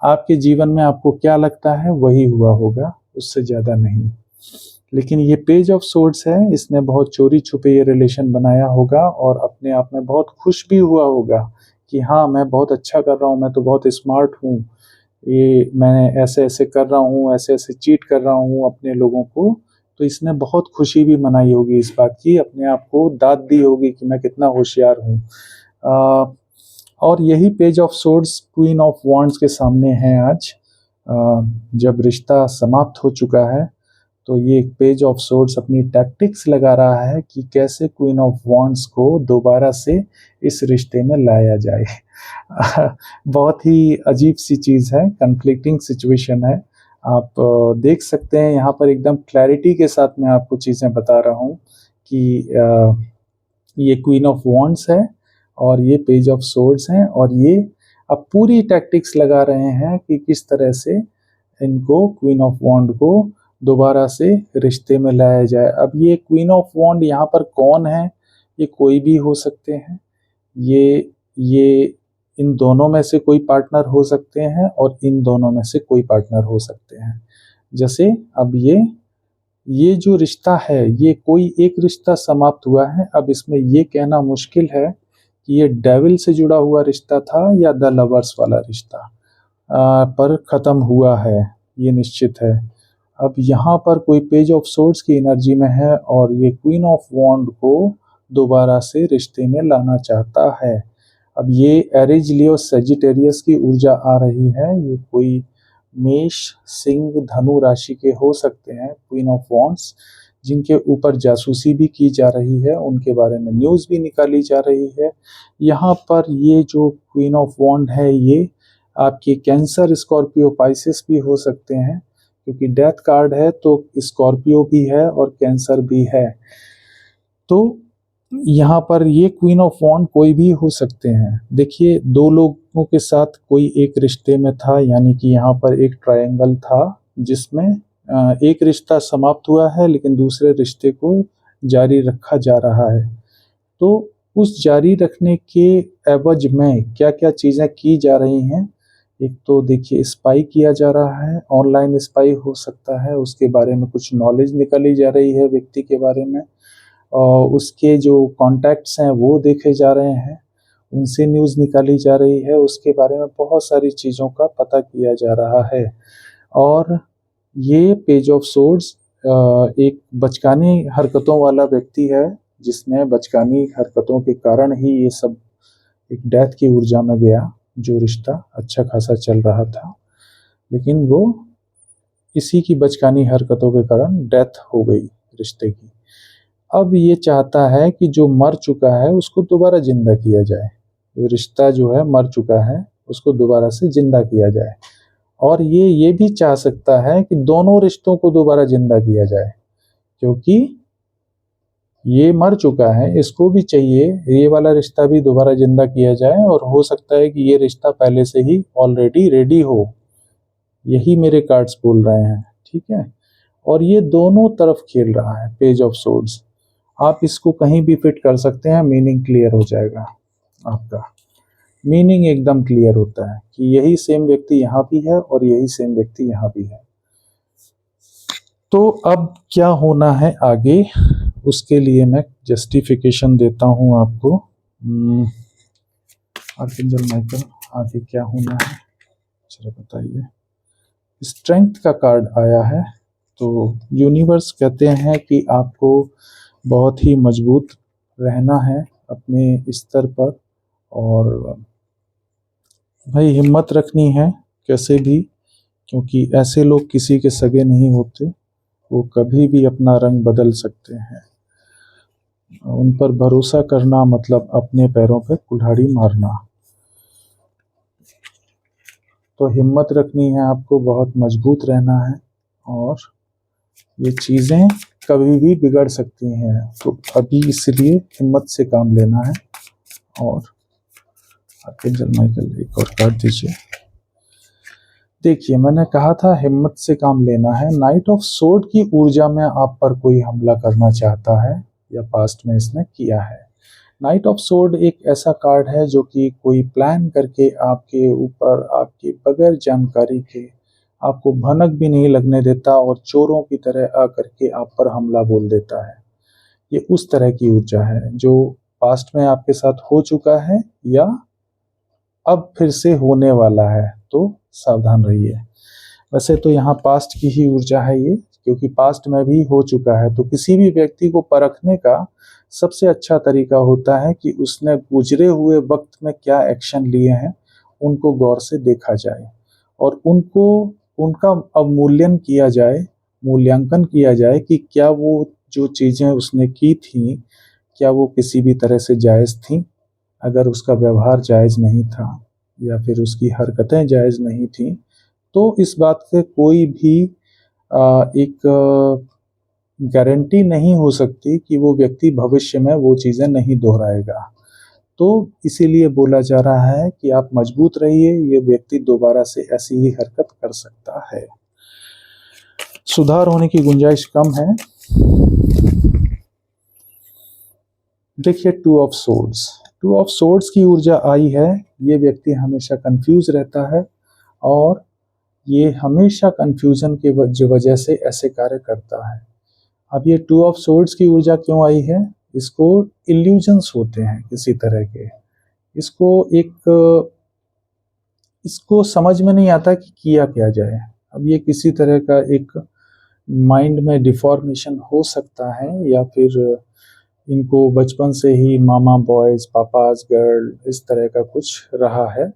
आपके जीवन में आपको क्या लगता है वही हुआ होगा, उससे ज़्यादा नहीं। लेकिन ये पेज ऑफ सोर्ड्स है, इसने बहुत चोरी छुपे ये रिलेशन बनाया होगा और अपने आप में बहुत खुश भी हुआ होगा कि हाँ मैं बहुत अच्छा कर रहा हूँ, मैं तो बहुत स्मार्ट हूँ, ये मैं ऐसे ऐसे कर रहा हूँ, ऐसे ऐसे चीट कर रहा हूँ अपने लोगों को। तो इसने बहुत खुशी भी मनाई होगी इस बात की, अपने आप को दाद दी होगी कि मैं कितना होशियार हूँ। और यही page of swords queen of wands के सामने है आज। जब रिश्ता समाप्त हो चुका है तो ये एक पेज ऑफ सोर्ड्स अपनी टैक्टिक्स लगा रहा है कि कैसे क्वीन ऑफ वॉन्ड्स को दोबारा से इस रिश्ते में लाया जाए। बहुत ही अजीब सी चीज़ है, कन्फ्लिक्टिंग सिचुएशन है। आप देख सकते हैं यहाँ पर एकदम क्लैरिटी के साथ मैं आपको चीज़ें बता रहा हूँ कि ये क्वीन ऑफ वॉन्ड्स है और ये पेज ऑफ सोर्ड्स हैं, और ये अब पूरी टैक्टिक्स लगा रहे हैं कि किस तरह से इनको क्वीन ऑफ वॉन्ड को दोबारा से रिश्ते में लाया जाए। अब ये क्वीन ऑफ वॉन्ड यहाँ पर कौन है? ये कोई भी हो सकते हैं, ये इन दोनों में से कोई पार्टनर हो सकते हैं और इन दोनों में से कोई पार्टनर हो सकते हैं। जैसे अब ये जो रिश्ता है ये कोई एक रिश्ता समाप्त हुआ है। अब इसमें ये कहना मुश्किल है कि ये डेविल से जुड़ा हुआ रिश्ता था या द लवर्स वाला रिश्ता पर ख़त्म हुआ है, ये निश्चित है। अब यहाँ पर कोई पेज ऑफ सोर्ड्स की एनर्जी में है और ये क्वीन ऑफ वॉन्ड को दोबारा से रिश्ते में लाना चाहता है। अब ये एरिज लियो सेजिटेरियस की ऊर्जा आ रही है, ये कोई मेष सिंह धनु राशि के हो सकते हैं क्वीन ऑफ वॉन्ड्स, जिनके ऊपर जासूसी भी की जा रही है, उनके बारे में न्यूज़ भी निकाली जा रही है। यहाँ पर ये जो क्वीन ऑफ वॉन्ड है ये आपके कैंसर स्कॉर्पियो पाइसेस भी हो सकते हैं, क्योंकि डेथ कार्ड है तो स्कॉर्पियो भी है और कैंसर भी है। तो यहाँ पर ये क्वीन ऑफ वॉन्ड कोई भी हो सकते हैं। देखिए दो लोगों के साथ कोई एक रिश्ते में था, यानी कि यहाँ पर एक ट्रायंगल था जिसमें एक रिश्ता समाप्त हुआ है लेकिन दूसरे रिश्ते को जारी रखा जा रहा है। तो उस जारी रखने के एवज में क्या क्या चीज़ें की जा रही हैं? एक तो देखिए स्पाई किया जा रहा है, ऑनलाइन स्पाई हो सकता है, उसके बारे में कुछ नॉलेज निकाली जा रही है व्यक्ति के बारे में, और उसके जो कॉन्टैक्ट्स हैं वो देखे जा रहे हैं, उनसे न्यूज़ निकाली जा रही है, उसके बारे में बहुत सारी चीज़ों का पता किया जा रहा है। और ये पेज ऑफ सोर्ड्स एक बचकानी हरकतों वाला व्यक्ति है, जिसने बचकानी हरकतों के कारण ही ये सब एक डेथ की ऊर्जा में गया, जो रिश्ता अच्छा खासा चल रहा था, लेकिन वो इसी की बचकानी हरकतों के कारण डेथ हो गई रिश्ते की। अब ये चाहता है कि जो मर चुका है उसको दोबारा जिंदा किया जाए, जो रिश्ता जो है मर चुका है उसको दोबारा से जिंदा किया जाए। और ये भी चाह सकता है कि दोनों रिश्तों को दोबारा जिंदा किया जाए, क्योंकि ये मर चुका है, इसको भी चाहिए ये वाला रिश्ता भी दोबारा जिंदा किया जाए, और हो सकता है कि ये रिश्ता पहले से ही ऑलरेडी रेडी हो। यही मेरे कार्ड्स बोल रहे हैं, ठीक है। और ये दोनों तरफ खेल रहा है पेज ऑफ सोर्ड्स। आप इसको कहीं भी फिट कर सकते हैं, मीनिंग क्लियर हो जाएगा आपका। मीनिंग एकदम क्लियर होता है कि यही सेम व्यक्ति यहाँ भी है और यही सेम व्यक्ति यहाँ भी है। तो अब क्या होना है आगे, उसके लिए मैं जस्टिफिकेशन देता हूँ आपको। आर्कएंजल माइकल, आगे क्या होना है जरा बताइए। स्ट्रेंथ का कार्ड आया है, तो यूनिवर्स कहते हैं कि आपको बहुत ही मजबूत रहना है अपने स्तर पर, और भाई हिम्मत रखनी है कैसे भी, क्योंकि ऐसे लोग किसी के सगे नहीं होते, वो कभी भी अपना रंग बदल सकते हैं। उन पर भरोसा करना मतलब अपने पैरों पर कुल्हाड़ी मारना। तो हिम्मत रखनी है आपको, बहुत मजबूत रहना है, और ये चीज़ें कभी भी बिगड़ सकती हैं, तो अभी इसलिए हिम्मत से काम लेना है। और आर्कएंजल माइकल एक और कार्ड दीजिए। देखिए मैंने कहा था हिम्मत से काम लेना है। नाइट ऑफ सोर्ड की ऊर्जा में आप पर कोई हमला करना चाहता है, या पास्ट में इसने किया है। नाइट ऑफ सोर्ड एक ऐसा कार्ड है जो कि कोई प्लान करके आपके ऊपर, आपके बगैर जानकारी के, आपको भनक भी नहीं लगने देता और चोरों की तरह आकर के आप पर हमला बोल देता है। ये उस तरह की ऊर्जा है जो पास्ट में आपके साथ हो चुका है या अब फिर से होने वाला है, तो सावधान रहिए। वैसे तो यहाँ पास्ट की ही ऊर्जा है ये, क्योंकि पास्ट में भी हो चुका है। तो किसी भी व्यक्ति को परखने का सबसे अच्छा तरीका होता है कि उसने गुजरे हुए वक्त में क्या एक्शन लिए हैं, उनको गौर से देखा जाए और उनका अवमूल्यन किया जाए, मूल्यांकन किया जाए कि क्या वो जो चीज़ें उसने की थी, क्या वो किसी भी तरह से जायज़ थी। अगर उसका व्यवहार जायज़ नहीं था या फिर उसकी हरकतें जायज़ नहीं थी, तो इस बात से कोई भी एक गारंटी नहीं हो सकती कि वो व्यक्ति भविष्य में वो चीज़ें नहीं दोहराएगा। तो इसीलिए बोला जा रहा है कि आप मजबूत रहिए, ये व्यक्ति दोबारा से ऐसी ही हरकत कर सकता है। सुधार होने की गुंजाइश कम है। देखिए two of swords, two of swords की ऊर्जा आई है। ये व्यक्ति हमेशा कंफ्यूज रहता है और ये हमेशा कंफ्यूजन के वजह से ऐसे कार्य करता है। अब ये टू ऑफ सोर्ड्स की ऊर्जा क्यों आई है, इसको इल्यूजन्स होते हैं किसी तरह के, इसको समझ में नहीं आता कि किया क्या जाए। अब ये किसी तरह का एक माइंड में डिफॉर्मेशन हो सकता है, या फिर इनको बचपन से ही मामा बॉयज पापाज गर्ल इस तरह का कुछ रहा है।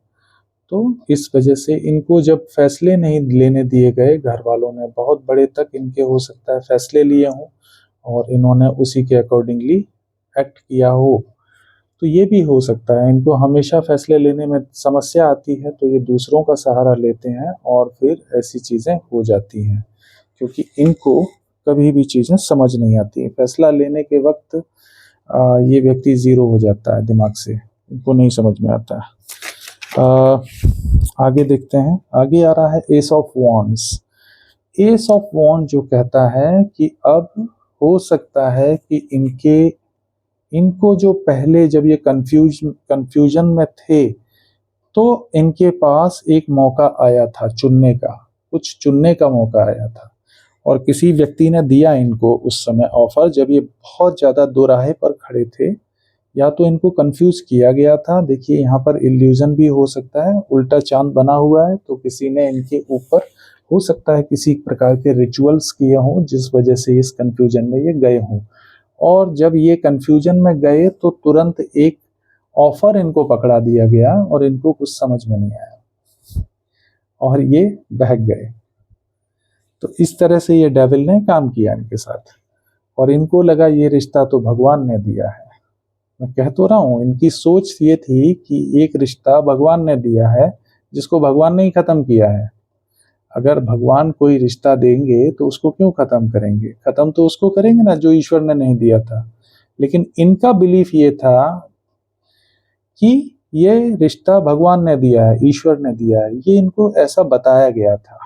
तो इस वजह से इनको जब फैसले नहीं लेने दिए गए, घर वालों ने बहुत बड़े तक इनके हो सकता है फैसले लिए हों और इन्होंने उसी के अकॉर्डिंगली एक्ट किया हो। तो ये भी हो सकता है, इनको हमेशा फैसले लेने में समस्या आती है, तो ये दूसरों का सहारा लेते हैं और फिर ऐसी चीज़ें हो जाती हैं, क्योंकि इनको कभी भी चीज़ें समझ नहीं आती। फैसला लेने के वक्त ये व्यक्ति ज़ीरो हो जाता है दिमाग से, इनको नहीं समझ में आता। आगे देखते हैं, आगे आ रहा है ace of wands. Ace of wand जो कहता है कि अब हो सकता है कि इनको जो पहले जब ये कंफ्यूजन में थे, तो इनके पास एक मौका आया था चुनने का, कुछ चुनने का मौका आया था और किसी व्यक्ति ने दिया इनको उस समय ऑफर, जब ये बहुत ज़्यादा दो राहे पर खड़े थे। या तो इनको कंफ्यूज किया गया था, देखिए यहाँ पर इल्यूजन भी हो सकता है, उल्टा चांद बना हुआ है, तो किसी ने इनके ऊपर हो सकता है किसी प्रकार के रिचुअल्स किए हों जिस वजह से इस कंफ्यूजन में ये गए हों। और जब ये कंफ्यूजन में गए तो तुरंत एक ऑफर इनको पकड़ा दिया गया और इनको कुछ समझ में नहीं आया और ये बहक गए। तो इस तरह से ये डेविल ने काम किया इनके साथ। और इनको लगा ये रिश्ता तो भगवान ने दिया है। मैं कह तो रहा हूँ, इनकी सोच ये थी कि एक रिश्ता भगवान ने दिया है जिसको भगवान ने ही खत्म किया है। अगर भगवान कोई रिश्ता देंगे तो उसको क्यों खत्म करेंगे? खत्म तो उसको करेंगे ना जो ईश्वर ने नहीं दिया था। लेकिन इनका बिलीफ ये था कि ये रिश्ता भगवान ने दिया है, ईश्वर ने दिया है, ये इनको ऐसा बताया गया था।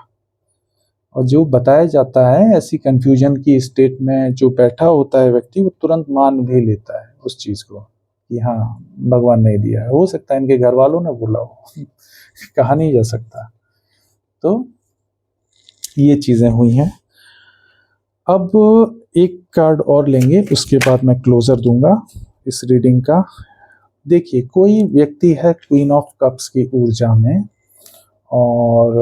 और जो बताया जाता है ऐसी कंफ्यूजन की स्टेट में जो बैठा होता है व्यक्ति, वो तुरंत मान भी लेता है उस चीज को कि हाँ भगवान ने दिया है। हो सकता है इनके घर वालों ने बोला हो कहा नहीं जा सकता। तो ये चीजें हुई हैं। अब एक कार्ड और लेंगे, उसके बाद मैं क्लोजर दूंगा इस रीडिंग का। देखिए, कोई व्यक्ति है क्वीन ऑफ कप्स की ऊर्जा में, और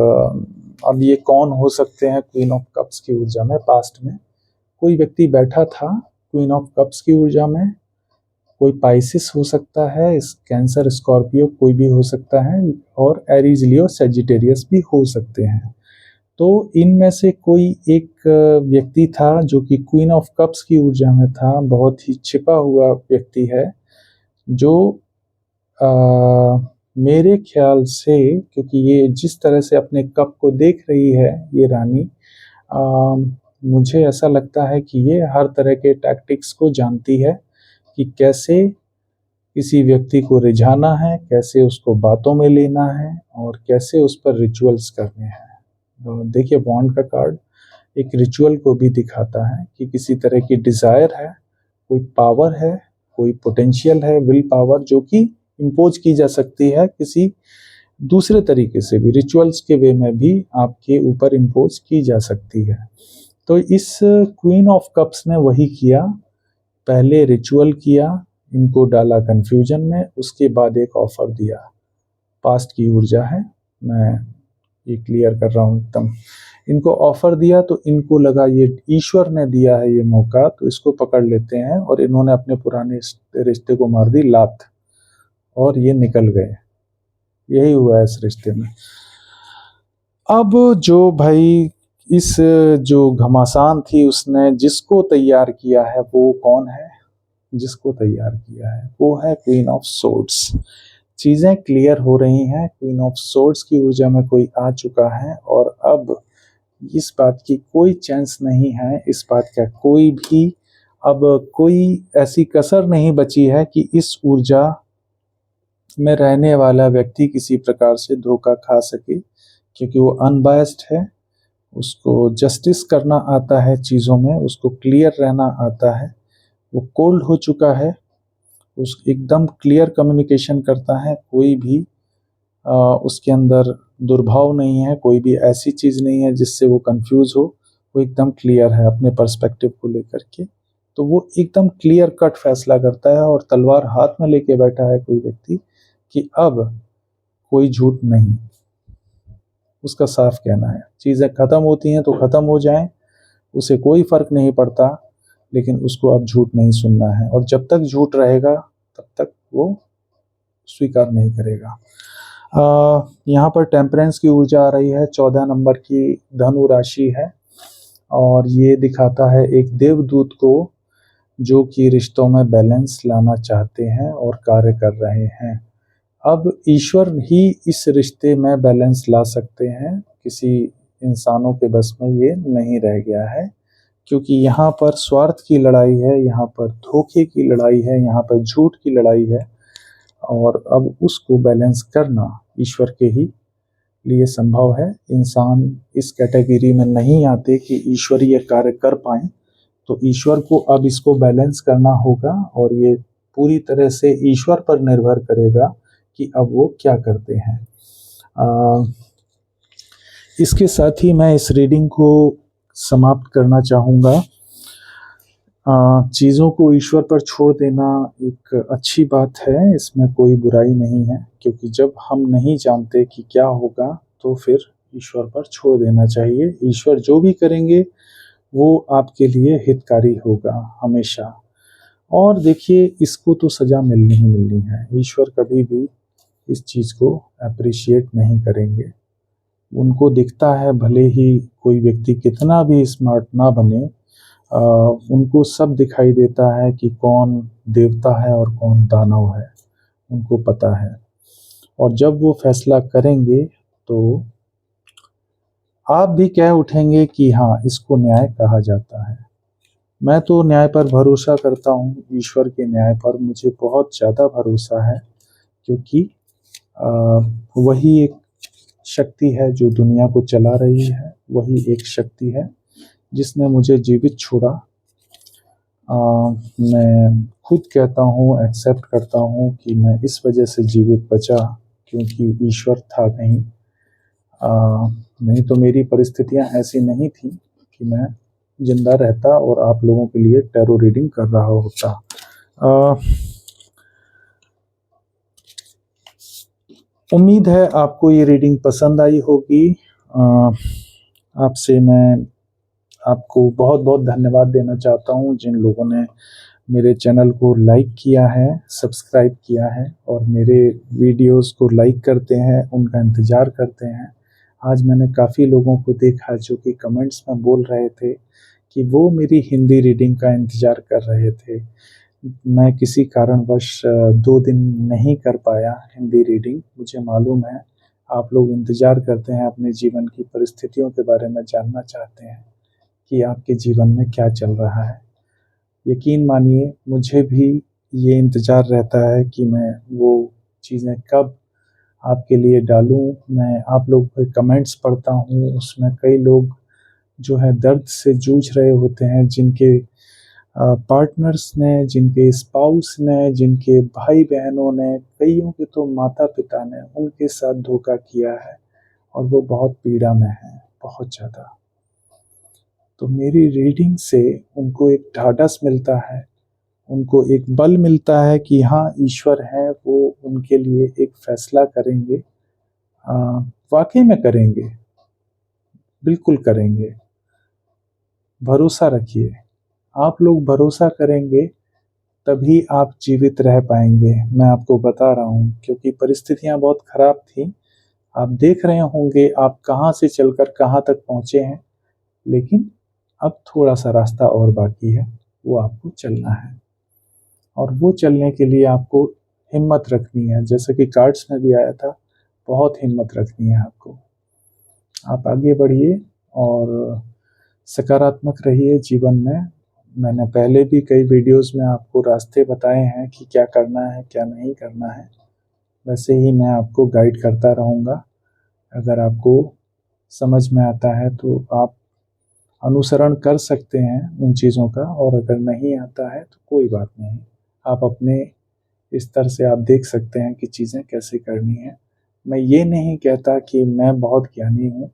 अब ये कौन हो सकते हैं क्वीन ऑफ कप्स की ऊर्जा में? पास्ट में कोई व्यक्ति बैठा था क्वीन ऑफ कप्स की ऊर्जा में। कोई पाइसिस हो सकता है, कैंसर, स्कॉर्पियो, कोई भी हो सकता है, और एरीज, लियो, सेजिटेरियस भी हो सकते हैं। तो इनमें से कोई एक व्यक्ति था जो कि क्वीन ऑफ कप्स की ऊर्जा में था। बहुत ही छिपा हुआ व्यक्ति है जो मेरे ख्याल से, क्योंकि ये जिस तरह से अपने कप को देख रही है ये रानी, मुझे ऐसा लगता है कि ये हर तरह के टैक्टिक्स को जानती है कि कैसे किसी व्यक्ति को रिझाना है, कैसे उसको बातों में लेना है, और कैसे उस पर रिचुअल्स करने हैं। तो देखिए, बॉन्ड का कार्ड एक रिचुअल को भी दिखाता है कि किसी तरह की डिजायर है, कोई पावर है, कोई पोटेंशियल है, विल पावर, जो कि इम्पोज की जा सकती है किसी दूसरे तरीके से भी, रिचुअल्स के वे में भी आपके ऊपर इम्पोज की जा सकती है। तो इस क्वीन ऑफ कप्स ने वही किया, पहले रिचुअल किया, इनको डाला कंफ्यूजन में, उसके बाद एक ऑफर दिया। पास्ट की ऊर्जा है, मैं ये क्लियर कर रहा हूँ एकदम। इनको ऑफर दिया तो इनको लगा ये ईश्वर ने दिया है ये मौका, तो इसको पकड़ लेते हैं, और इन्होंने अपने पुराने रिश्ते को मार दी लात, और ये निकल गए। यही हुआ है इस रिश्ते में। अब जो भाई इस जो घमासान थी, उसने जिसको तैयार किया है वो कौन है? जिसको तैयार किया है वो है क्वीन ऑफ सोर्ड्स। चीजें क्लियर हो रही हैं, क्वीन ऑफ सोर्ड्स की ऊर्जा में कोई आ चुका है, और अब इस बात की कोई चांस नहीं है, इस बात का कोई भी अब कोई ऐसी कसर नहीं बची है कि इस ऊर्जा में रहने वाला व्यक्ति किसी प्रकार से धोखा खा सके, क्योंकि वो अनबायस्ड है, उसको जस्टिस करना आता है चीज़ों में, उसको क्लियर रहना आता है, वो कोल्ड हो चुका है, उस एकदम क्लियर कम्युनिकेशन करता है, कोई भी उसके अंदर दुर्भाव नहीं है, कोई भी ऐसी चीज़ नहीं है जिससे वो कंफ्यूज हो, वो एकदम क्लियर है अपने पर्सपेक्टिव को लेकर के। तो वो एकदम क्लियर कट फैसला करता है, और तलवार हाथ में लेके बैठा है कोई व्यक्ति कि अब कोई झूठ नहीं, उसका साफ कहना है। चीज़ें ख़त्म होती हैं तो ख़त्म हो जाएं, उसे कोई फ़र्क नहीं पड़ता, लेकिन उसको अब झूठ नहीं सुनना है, और जब तक झूठ रहेगा तब तक वो स्वीकार नहीं करेगा। यहाँ पर टेम्परेंस की ऊर्जा आ रही है, 14 नंबर की धनु राशि है, और ये दिखाता है एक देवदूत को जो कि रिश्तों में बैलेंस लाना चाहते हैं और कार्य कर रहे हैं। अब ईश्वर ही इस रिश्ते में बैलेंस ला सकते हैं, किसी इंसानों के बस में ये नहीं रह गया है, क्योंकि यहाँ पर स्वार्थ की लड़ाई है, यहाँ पर धोखे की लड़ाई है, यहाँ पर झूठ की लड़ाई है, और अब उसको बैलेंस करना ईश्वर के ही लिए संभव है। इंसान इस कैटेगरी में नहीं आते कि ईश्वरीय कार्य कर पाएं, तो ईश्वर को अब इसको बैलेंस करना होगा, और ये पूरी तरह से ईश्वर पर निर्भर करेगा कि अब वो क्या करते हैं। इसके साथ ही मैं इस रीडिंग को समाप्त करना चाहूँगा। चीज़ों को ईश्वर पर छोड़ देना एक अच्छी बात है, इसमें कोई बुराई नहीं है, क्योंकि जब हम नहीं जानते कि क्या होगा तो फिर ईश्वर पर छोड़ देना चाहिए। ईश्वर जो भी करेंगे वो आपके लिए हितकारी होगा हमेशा। और देखिए, इसको तो सज़ा मिलनी ही मिलनी है, ईश्वर कभी भी इस चीज़ को अप्रिशिएट नहीं करेंगे। उनको दिखता है, भले ही कोई व्यक्ति कितना भी स्मार्ट ना बने, उनको सब दिखाई देता है कि कौन देवता है और कौन दानव है, उनको पता है। और जब वो फैसला करेंगे तो आप भी कह उठेंगे कि हाँ, इसको न्याय कहा जाता है। मैं तो न्याय पर भरोसा करता हूँ, ईश्वर के न्याय पर मुझे बहुत ज़्यादा भरोसा है, क्योंकि अ, वही एक शक्ति है जो दुनिया को चला रही है, वही एक शक्ति है जिसने मुझे जीवित छोड़ा। मैं खुद कहता हूँ, एक्सेप्ट करता हूँ कि मैं इस वजह से जीवित बचा क्योंकि ईश्वर था कहीं। नहीं तो मेरी परिस्थितियाँ ऐसी नहीं थी कि मैं जिंदा रहता और आप लोगों के लिए टैरो रीडिंग कर रहा होता। उम्मीद है आपको ये रीडिंग पसंद आई होगी। आपसे मैं आपको बहुत बहुत धन्यवाद देना चाहता हूँ जिन लोगों ने मेरे चैनल को लाइक किया है, सब्सक्राइब किया है और मेरे वीडियोस को लाइक करते हैं, उनका इंतज़ार करते हैं। आज मैंने काफ़ी लोगों को देखा जो कि कमेंट्स में बोल रहे थे कि वो मेरी हिंदी रीडिंग का इंतज़ार कर रहे थे। मैं किसी कारणवश 2 दिन नहीं कर पाया हिंदी रीडिंग। मुझे मालूम है आप लोग इंतज़ार करते हैं, अपने जीवन की परिस्थितियों के बारे में जानना चाहते हैं कि आपके जीवन में क्या चल रहा है। यकीन मानिए मुझे भी ये इंतज़ार रहता है कि मैं वो चीज़ें कब आपके लिए डालूँ। मैं आप लोग के कमेंट्स पढ़ता हूँ, उसमें कई लोग जो है दर्द से जूझ रहे होते हैं, जिनके पार्टनर्स ने, जिनके स्पाउस ने, जिनके भाई बहनों ने, कईयों के तो माता पिता ने उनके साथ धोखा किया है और वो बहुत पीड़ा में है, बहुत ज़्यादा। तो मेरी रीडिंग से उनको एक ढाढ़स मिलता है, उनको एक बल मिलता है कि हाँ, ईश्वर है, वो उनके लिए एक फैसला करेंगे। वाकई में करेंगे, बिल्कुल करेंगे। भरोसा रखिए, आप लोग भरोसा करेंगे तभी आप जीवित रह पाएंगे। मैं आपको बता रहा हूँ, क्योंकि परिस्थितियाँ बहुत खराब थी। आप देख रहे होंगे आप कहाँ से चलकर कहाँ तक पहुँचे हैं, लेकिन अब थोड़ा सा रास्ता और बाकी है, वो आपको चलना है। और वो चलने के लिए आपको हिम्मत रखनी है, जैसे कि कार्ड्स में भी आया था, बहुत हिम्मत रखनी है आपको। आप आगे बढ़िए और सकारात्मक रहिए जीवन में। मैंने पहले भी कई वीडियोस में आपको रास्ते बताए हैं कि क्या करना है, क्या नहीं करना है। वैसे ही मैं आपको गाइड करता रहूँगा। अगर आपको समझ में आता है तो आप अनुसरण कर सकते हैं उन चीज़ों का, और अगर नहीं आता है तो कोई बात नहीं, आप अपने स्तर से आप देख सकते हैं कि चीज़ें कैसे करनी है। मैं ये नहीं कहता कि मैं बहुत ज्ञानी हूँ,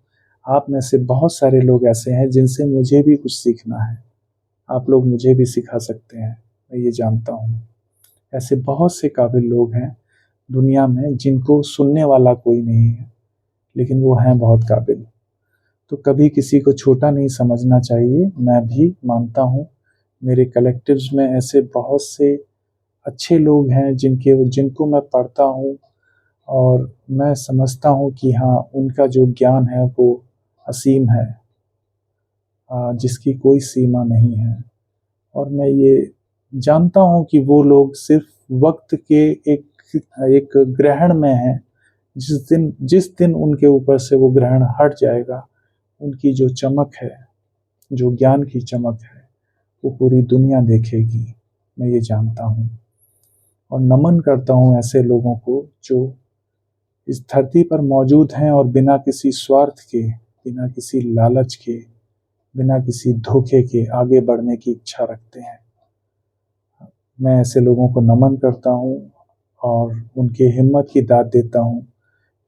आप में से बहुत सारे लोग ऐसे हैं जिनसे मुझे भी कुछ सीखना है। आप लोग मुझे भी सिखा सकते हैं, मैं ये जानता हूँ। ऐसे बहुत से काबिल लोग हैं दुनिया में जिनको सुनने वाला कोई नहीं है, लेकिन वो हैं बहुत काबिल। तो कभी किसी को छोटा नहीं समझना चाहिए। मैं भी मानता हूँ मेरे कलेक्टिव्स में ऐसे बहुत से अच्छे लोग हैं जिनको मैं पढ़ता हूँ और मैं समझता हूँ कि हाँ, उनका जो ज्ञान है वो असीम है, जिसकी कोई सीमा नहीं है। और मैं ये जानता हूँ कि वो लोग सिर्फ वक्त के एक एक ग्रहण में हैं। जिस दिन उनके ऊपर से वो ग्रहण हट जाएगा, उनकी जो चमक है, जो ज्ञान की चमक है, वो पूरी दुनिया देखेगी। मैं ये जानता हूँ और नमन करता हूँ ऐसे लोगों को जो इस धरती पर मौजूद हैं और बिना किसी स्वार्थ के, बिना किसी लालच के, बिना किसी धोखे के आगे बढ़ने की इच्छा रखते हैं। मैं ऐसे लोगों को नमन करता हूँ और उनके हिम्मत की दाद देता हूँ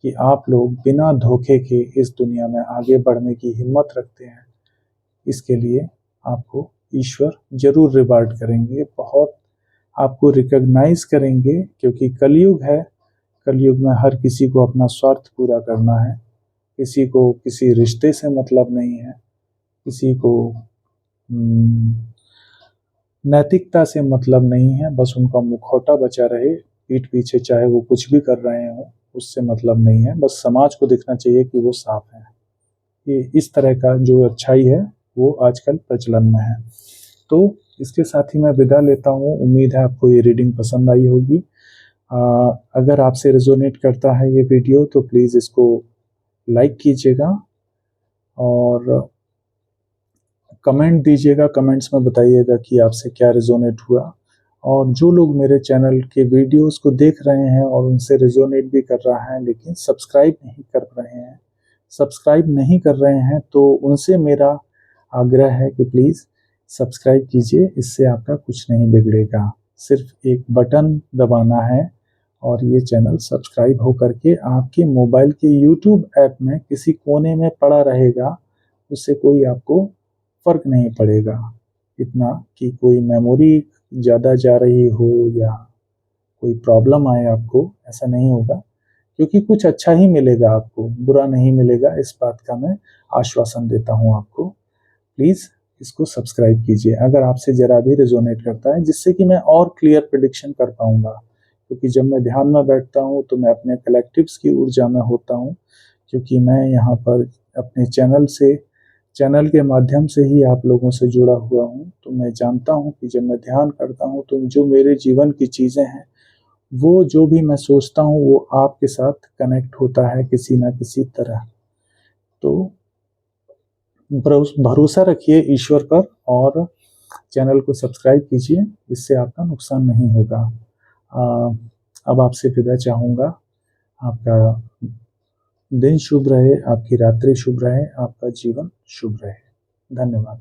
कि आप लोग बिना धोखे के इस दुनिया में आगे बढ़ने की हिम्मत रखते हैं। इसके लिए आपको ईश्वर जरूर रिवार्ड करेंगे, बहुत आपको रिकॉग्नाइज करेंगे, क्योंकि कलयुग है। कलयुग में हर किसी को अपना स्वार्थ पूरा करना है, किसी को किसी रिश्ते से मतलब नहीं है, किसी को नैतिकता से मतलब नहीं है, बस उनका मुखौटा बचा रहे, पीठ पीछे चाहे वो कुछ भी कर रहे हो उससे मतलब नहीं है, बस समाज को दिखना चाहिए कि वो साफ है। ये इस तरह का जो अच्छाई है वो आजकल प्रचलन में है। तो इसके साथ ही मैं विदा लेता हूँ। उम्मीद है आपको ये रीडिंग पसंद आई होगी। अगर आपसे रेजोनेट करता है ये वीडियो तो प्लीज़ इसको लाइक कीजिएगा और कमेंट दीजिएगा। कमेंट्स में बताइएगा कि आपसे क्या रेजोनेट हुआ। और जो लोग मेरे चैनल के वीडियोस को देख रहे हैं और उनसे रेजोनेट भी कर रहा है लेकिन सब्सक्राइब नहीं कर रहे हैं तो उनसे मेरा आग्रह है कि प्लीज़ सब्सक्राइब कीजिए। इससे आपका कुछ नहीं बिगड़ेगा, सिर्फ एक बटन दबाना है और ये चैनल सब्सक्राइब हो करके आपके मोबाइल के यूट्यूब ऐप में किसी कोने में पड़ा रहेगा। उससे कोई आपको फ़र्क नहीं पड़ेगा इतना कि कोई मेमोरी ज़्यादा जा रही हो या कोई प्रॉब्लम आए आपको, ऐसा नहीं होगा क्योंकि कुछ अच्छा ही मिलेगा आपको, बुरा नहीं मिलेगा। इस बात का मैं आश्वासन देता हूँ आपको। प्लीज़ इसको सब्सक्राइब कीजिए अगर आपसे ज़रा भी रेजोनेट करता है, जिससे कि मैं और क्लियर प्रेडिक्शन कर पाऊँगा। क्योंकि जब मैं ध्यान में बैठता हूँ तो मैं अपने कलेक्टिव्स की ऊर्जा में होता हूँ, क्योंकि मैं यहाँ पर अपने चैनल के माध्यम से ही आप लोगों से जुड़ा हुआ हूँ। तो मैं जानता हूँ कि जब मैं ध्यान करता हूँ तो जो मेरे जीवन की चीज़ें हैं, वो जो भी मैं सोचता हूँ वो आपके साथ कनेक्ट होता है किसी ना किसी तरह। तो भरोसा रखिए ईश्वर पर और चैनल को सब्सक्राइब कीजिए, इससे आपका नुकसान नहीं होगा। अब आपसे विदा चाहूँगा। आपका दिन शुभ रहे, आपकी रात्रि शुभ रहे, आपका जीवन शुभ रहे। धन्यवाद।